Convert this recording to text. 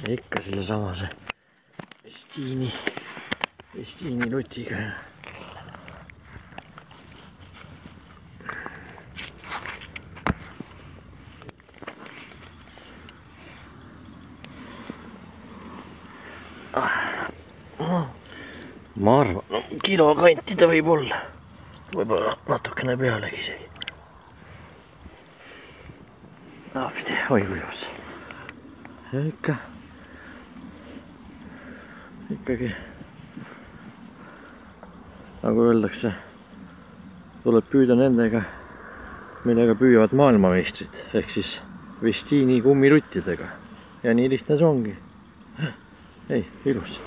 Ja ikka sellesamase Vestiini lutiga. Ma arvan, no kilo kanti ta võib olla. Võib-olla natukene pealegi isegi. Apsti, oi kui ilus. Ja ikkagi nagu öeldakse, tuleb püüda nendega, millega püüavad maailmameistrid, ehk siis Vestiini kummiruttidega. Ja nii lihtne see ongi. Ei, ilus.